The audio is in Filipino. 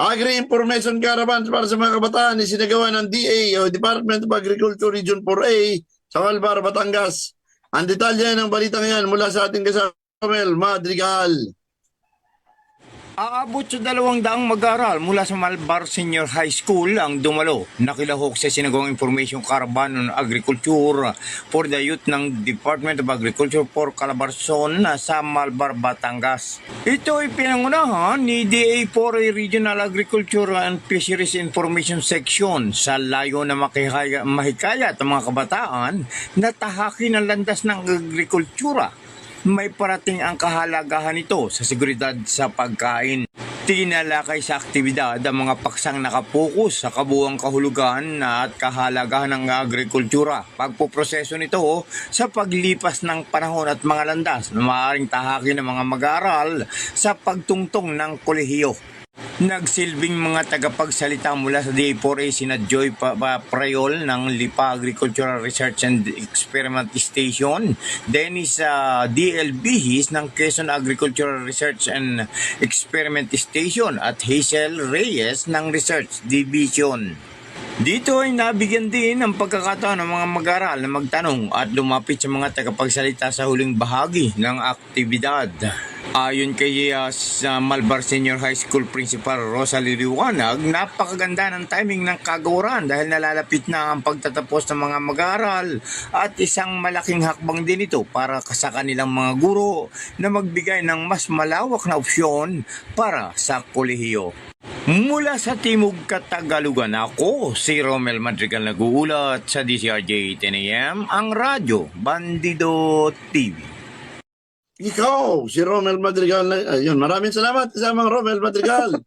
Agri-Information Caravans para sa mga kabataan isinagawa ng DA o Department of Agriculture Region 4A sa Malbar, Batangas. Ang detalye ng balitang yan mula sa ating kasama, Romel Madrigal. Aabot sa 200 mag-aaral mula sa Malbar Senior High School ang dumalo. Nakilahok sa sinagawang Information Caravan on Agriculture for the Youth ng Department of Agriculture for Calabarzon sa Malbar, Batangas. Ito ay pinangunahan ni DA4A Regional Agriculture and Fisheries Information Section sa layo na mahikayat ang mga kabataan na tahakin ang landas ng agrikultura. May parating ang kahalagahan nito sa seguridad sa pagkain. Tinalakay sa aktibidad ang mga paksang nakapokus sa kabuuang kahulugan at kahalagahan ng agrikultura. Pagpoproseso nito sa paglipas ng panahon at mga landas na maaaring tahakin ng mga mag-aaral sa pagtungtong ng kolehiyo. Nagsilbing mga tagapagsalita mula sa DA4A sina Joy Prayol ng Lipa Agricultural Research and Experiment Station, Dennis D.L. Bihis ng Quezon Agricultural Research and Experiment Station at Hazel Reyes ng Research Division. Dito ay nabigyan din ng pagkakataon ng mga mag-aaral na magtanong at lumapit sa mga tagapagsalita sa huling bahagi ng aktibidad. Ayon kay Malbar Senior High School Principal Rosalie Liwanag, napakaganda ng timing ng kagawaran dahil nalalapit na ang pagtatapos ng mga mag-aaral at isang malaking hakbang din ito para sa kanilang mga guro na magbigay ng mas malawak na opsyon para sa kolehiyo. Mula sa Timog Katagalugan, ako si Romel Madrigal nag-uulat sa DCRJ 10 AM, ang radyo Bandido TV. Ikaw, si Romel Madrigal. Ayun, maraming salamat sa mga Romel Madrigal.